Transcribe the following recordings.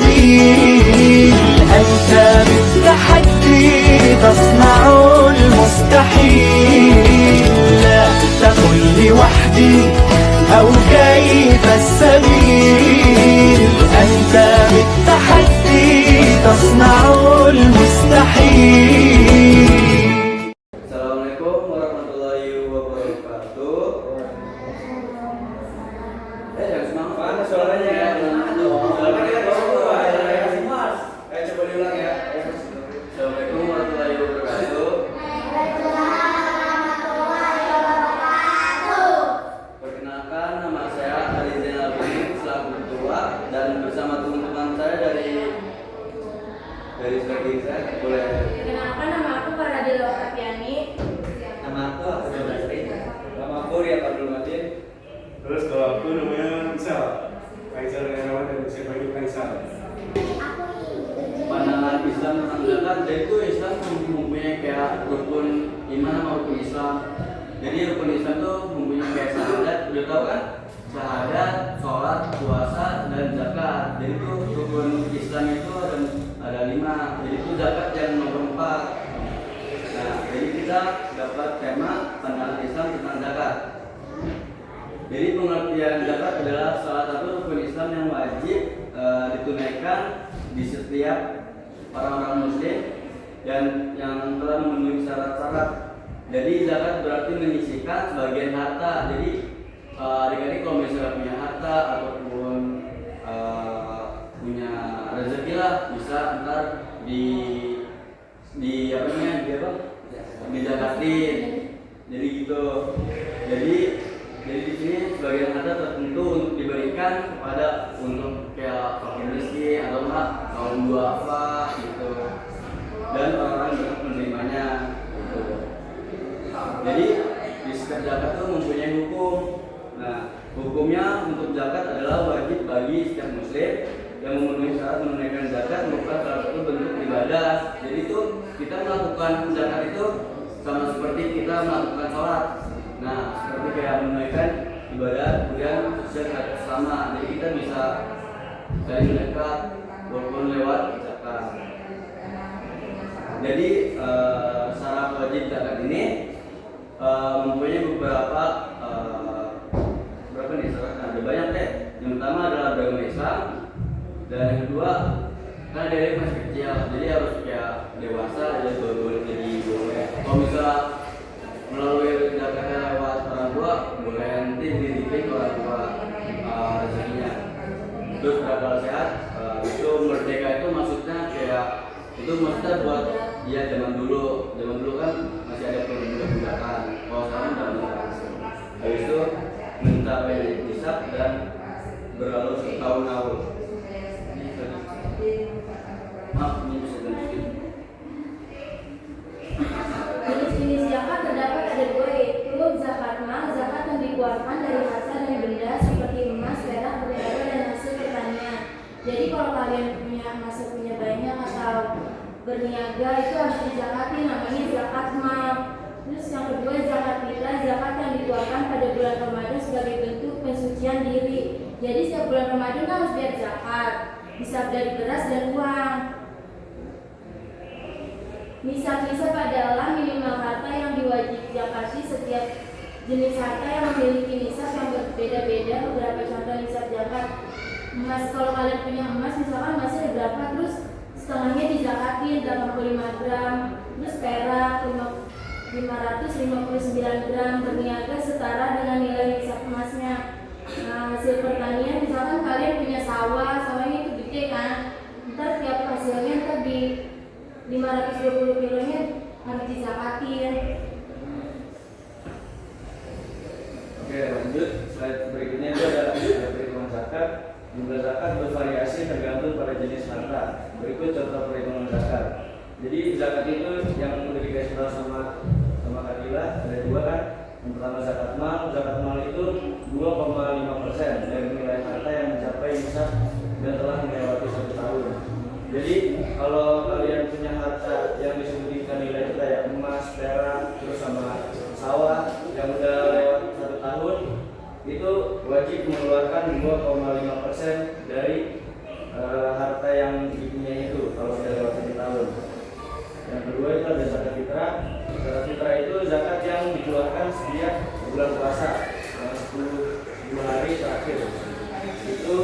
السبيل. أنت بالتحدي تصنع المستحيل. لا تقل لي وحدي أو كيف السبيل. أنت بالتحدي تصنع المستحيل. Assalamualaikum warahmatullahi wabarakatuh. Jangan semangat. Mana suaranya ya? Coba diulang ya. Assalamualaikum warahmatullahi wabarakatuh. Perkenalkan, nama saya Ali Zainal Abidin selaku ketua, dan bersama teman-teman saya dari sebagian saya boleh. Perkenalkan, nama aku Faradila Okapiani. Nama aku Abdul Basri. Nama aku Ria Abdul Matin. Terus kalau aku namanya Faisal Herawan dan saya panggil Faisal. Pandangan Islam tentang zakat, yaitu Islam mempunyai kayak rukun iman sama rukun Islam. Jadi rukun Islam tuh mempunyai kayak syahadat, udah tahu kan? Syahadat, sholat, puasa, dan zakat. Jadi itu rukun Islam itu ada 5. Jadi itu zakat yang nomor 4. Nah, jadi kita dapat tema pandangan Islam tentang zakat. Jadi pengertian zakat adalah salah satu rukun Islam yang wajib ditunaikan di setiap orang-orang Muslim dan yang telah memenuhi syarat-syarat. Jadi zakat berarti menyisihkan sebagian harta. Jadi adik-adik kalau misalnya punya harta ataupun punya rezeki lah, bisa ntar dizakatin. Jadi gitu. Jadi di sini sebagian harta tertentu untuk diberikan kepada untuk kayak fakir miskin atau enggak kaum duafa gitu, dan orang-orang yang menerimanya gitu. Jadi di setiap zakat itu mempunyai hukum. Nah, hukumnya untuk zakat adalah wajib bagi setiap muslim yang memenuhi syarat menunaikan zakat merupakan salah satu bentuk ibadah. Jadi itu kita melakukan zakat itu sama seperti kita melakukan sholat. Nah, seperti kayak menunaikan ibadah, kemudian zakat sama. Jadi kita bisa saling mendekat walaupun lewat zakat. Jadi syarat wajib zakat ini mempunyai beberapa berapa nih syaratnya? Ada banyak deh. Yang pertama adalah beragama Islam, dan yang kedua karena dari masih kecil, jadi harus kayak dewasa, jadi boleh boleh. Kalau misalnya melalui zakatnya lewat orang tua, boleh nanti dididik orang tua rezekinya. Terus berakal sehat, itu merdeka itu maksudnya kayak itu maksudnya buat dia zaman dulu kan masih ada perbudakan. Kalau sekarang udah enggak. Habis itu mencapai nisab dan berlalu setahun-tahun. Maaf, ini bisa lanjutin. Jenis-jenis zakat terdapat ada 2, yaitu zakat mal, zakat yang dikeluarkan dari harta dan benda seperti emas, perak, berniaga, dan hasil pertanian. Jadi kalau kalian punya banyak atau berniaga, itu harus dizakati, namanya zakat mal. Terus yang kedua zakat fitrah, zakat yang dikeluarkan pada bulan Ramadan sebagai bentuk pensucian diri. Jadi setiap bulan Ramadan harus bayar zakat, bisa dari beras dan uang. Nisab adalah minimal harta yang diwajib zakati. Setiap jenis harta yang memiliki nisab yang berbeda-beda. Beberapa contoh nisab zakat: emas, kalau kalian punya emas, misalkan emasnya ada berapa, terus setengahnya dizakatin 85 gram. Terus perak 559 gram. Berniaga setara dengan nilai nisab emasnya. Nah, hasil pertanian, misalkan kalian punya sawahnya itu gede kan, ntar tiap hasilnya ntar di 520 kilonya harus dizakatin. Oke, lanjut. Slide berikutnya itu adalah perhitungan zakat. Jumlah zakat bervariasi tergantung pada jenis harta. Berikut contoh perhitungan zakat. Jadi zakat itu yang udah dikasih tahu sama Kadila ada 2 kan. Yang pertama zakat mal. Zakat mal itu 2,5% dari nilai harta yang mencapai nisab dan telah melewati 1 tahun. Jadi kalau kalian punya harta yang disebutkan nilai itu kayak emas, perak, terus sama sawah yang udah lewat 1 tahun, itu wajib mengeluarkan 2,5% dari harta yang dipunyai itu kalau sudah lewat 1 tahun. Yang kedua itu ada zakat fitrah. Zakat fitrah itu zakat yang dikeluarkan setiap bulan puasa 10 hari terakhir. Itu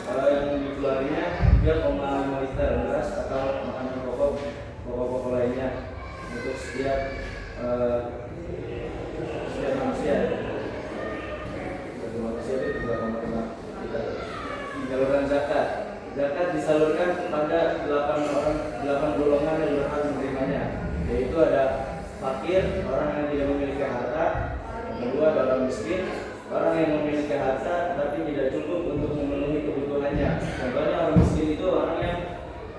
yang dikeluarnya 3,5 liter beras atau makanan pokok lainnya untuk setiap manusia. Bagi manusia itu 3,5 liter. Penyaluran zakat. Zakat disalurkan kepada 8 golongan yang berhak menerimanya, yaitu ada fakir, orang yang tidak memiliki harta. Yang kedua ada orang miskin, orang yang memiliki harta tapi tidak cukup untuk memenuhi kebutuhannya. Contohnya orang miskin itu orang yang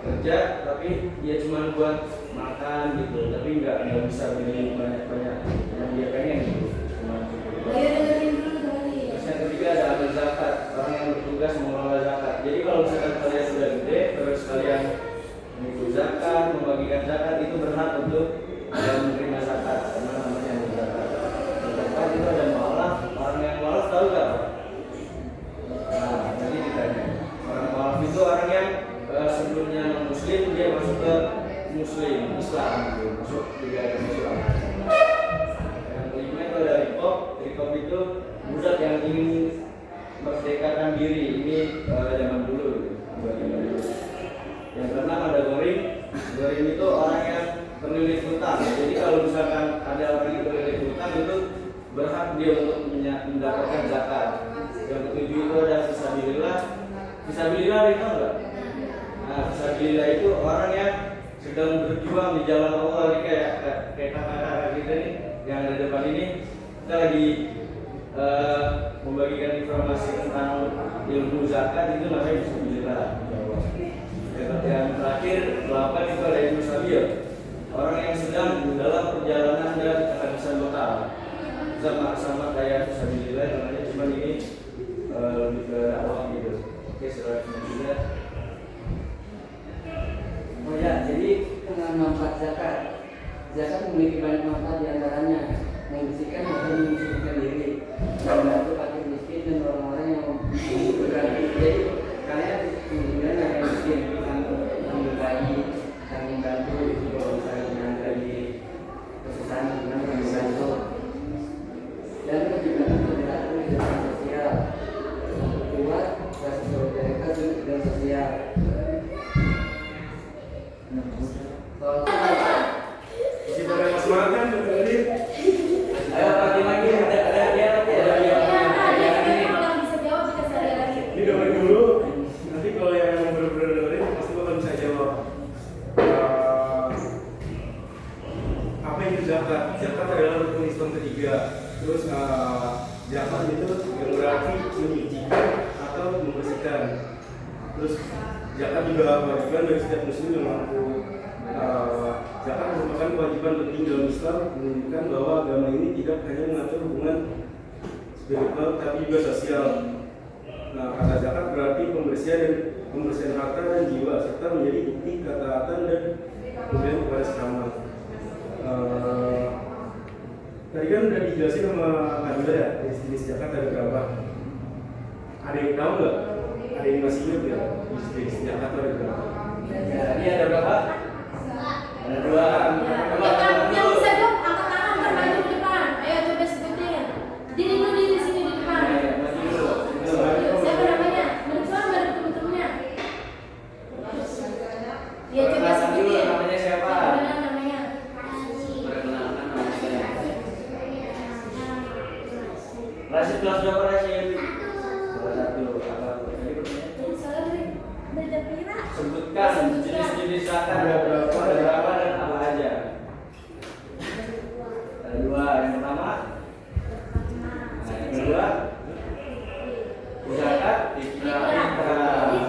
kerja tapi dia cuma buat makan gitu, tapi nggak bisa beli banyak-banyak yang dia pengen gitu, cuma cukup. Terus yang ketiga ada amil zakat, orang yang bertugas mengelola zakat. Jadi kalau misalkan kalian sudah gede terus kalian mengikut zakat, membagikan zakat, itu berhak untuk menerima zakat karena namanya amil zakat. Yang keempat itu ada mualaf. Orang yang mualaf tahu nggak? Nah, nanti ditanya. Orang mualaf itu orang yang sebelumnya non muslim dia masuk ke muslim Islam gitu, masuk juga agama Islam. Yang kelima itu ada rikob. Rikob itu budak yang ingin merdekakan diri, ini zaman dulu gitu. Yang keenam ada gorim. Gorim itu orang yang terlilit hutang. Jadi kalau misalkan ada orang yang terlilit hutang itu berhak dia untuk mendapatkan zakat. Yang ketujuh itu ada fisabilillah. Fisabilillah itu enggak? Nah, fisabilillah itu orang yang sedang berjuang di jalan Allah. Ini kayak kakak-kakak kita nih yang ada depan ini, kita lagi membagikan informasi tentang ilmu zakat, itu namanya fisabilillah. Yang terakhir 8 itu ada ilmu sabil, orang yang sedang dalam perjalanan dan kehabisan bekal, sama kayak fisabilillah namanya, cuma ini lebih ke dakwah gitu. Oke, selanjutnya. Oh ya, jadi manfaat zakat. Zakat memiliki banyak manfaat diantaranya membersihkan maupun menyucikan diri, membantu fakir miskin dan orang-orang yang membutuhkan. Jadi kalian kemudian yang miskin ambil bayi, kami bantu kalau misalnya lagi kesusahan dengan kami bantu. Dan juga untuk dilakukan kegiatan sosial, buat rasa solidaritas dan sosial. Masih pada mas makan tadi. Ayo pagi lagi ada dia lagi ada dia. Kalau bisa jawab kita cari lagi. Ini dengerin dulu. Nanti kalau yang bener-bener dengerin pasti bakal bisa jawab. Apa itu zakat? Zakat adalah rukun Islam ketiga. Terus zakat itu yang berarti menyucikan atau membersihkan. Terus zakat juga kewajiban bagi setiap muslim yang mampu. Zakat merupakan kewajiban penting dalam Islam, menunjukkan bahwa agama ini tidak hanya mengatur hubungan spiritual tapi juga sosial. Nah, kata zakat berarti pembersihan harta dan jiwa serta menjadi bukti ketaatan dan kemudian kepada sesama. Tadi kan udah dijelasin sama Anda ya, jenis zakat ada berapa? Ada yang tahu nggak? Ada yang masih ingat ya? Jenis zakat ada berapa? Ya, ini ada berapa? Ada 2. Yang bisa jawab angkat tangan termaju ke depan. Ayo coba sebutin. Diri dulu di sini di depan. Siapa namanya? Mencuan baru temen-temennya. Ya coba sebutin. Namanya siapa? Benar namanya. Perkenalkan nama saya. Rasid kelas berapa Rasid? Kelas 1. Apa tadi pertanyaannya? Sebutkan jenis-jenis zakat ada berapa dan apa aja. Ada 2. Yang pertama, yang kedua, zakat fitrah.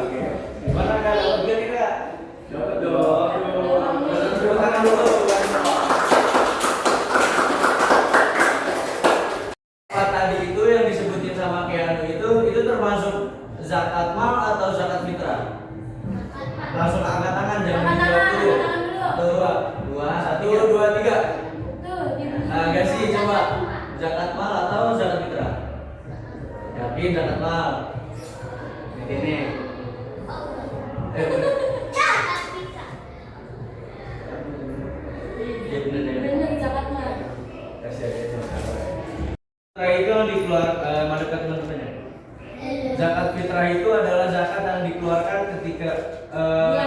Oke. Gimana kalau kira-kira? Dapat dong. Tepuk tangan dulu. Apa tadi itu yang disebutin sama Keanu itu termasuk zakat mal atau zakat fitrah? Langsung angkat tangan, jangan dijawab dulu. 1, 2, 3. Nah, Gasi coba zakat mal atau zakat fitrah? Yakin zakat mal? Ini.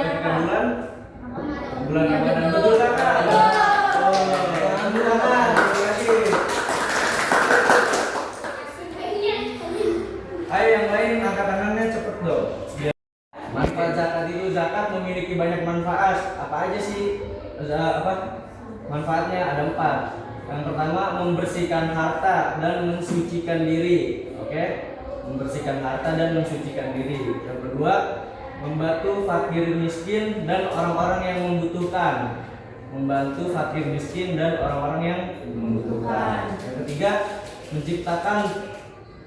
ketika bulan Ramadan, betul kakak? Alhamdulillah, terima kasih. Ayo yang lain angkat tangannya cepet dong. Manfaat zakat itu, zakat memiliki banyak manfaat. Apa aja sih manfaatnya? Ada 4. Yang pertama, membersihkan harta dan mensucikan diri. Oke, membersihkan harta dan mensucikan diri. Yang kedua, membantu fakir miskin dan orang-orang yang membutuhkan. Membantu fakir miskin dan orang-orang yang membutuhkan. Yang ketiga, menciptakan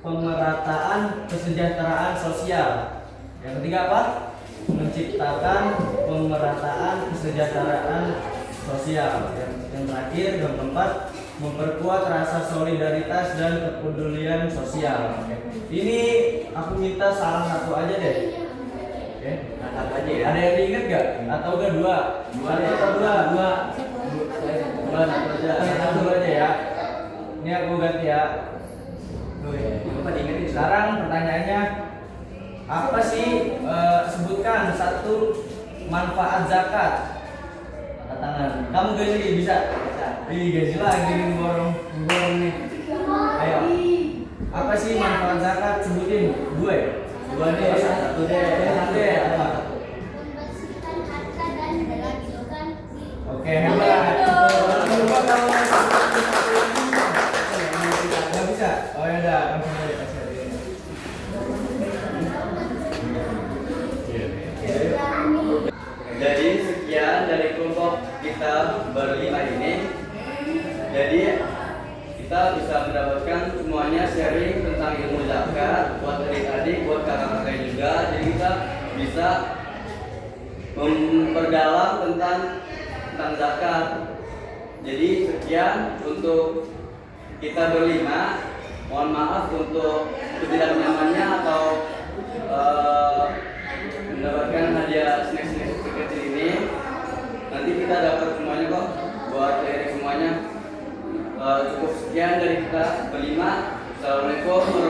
pemerataan kesejahteraan sosial. Yang ketiga apa? Menciptakan pemerataan kesejahteraan sosial. Yang terakhir, yang keempat, memperkuat rasa solidaritas dan kepedulian sosial. Ini aku minta salah satu aja deh. Oke, Angkat aja ya. ada yang diingat gak? Atau enggak dua? Dua satu aja. Satu aja ya. Ini aku ganti ya. Apa diingetin? Sekarang pertanyaannya, apa sih sebutkan satu manfaat zakat? Angkat tangan. Kamu gaji bisa? Ih, gaji lagi nih borong nih. Ayo. Apa sih manfaat zakat? Sebutin. Dua ya? Dua deh. Satu deh. Satu deh. Apa? Membersihkan harta dan melanjutkan Oke, hebat. Nggak bisa? Oh ya udah, langsung aja kasih aja. Jadi sekian dari kelompok kita berlima ini. Jadi kita bisa mendapatkan semuanya sharing tentang ilmu zakat buat adik-adik, buat kakak-kakak juga. Jadi kita bisa memperdalam tentang zakat. Jadi sekian untuk kita berlima. Mohon maaf untuk ketidaknyamannya atau mendapatkan hadiah snack-snack kecil ini. Nanti kita dapat semuanya kok buat sharing semuanya. Cukup sekian dari kita berlima. Assalamualaikum warahmatullahi wabarakatuh.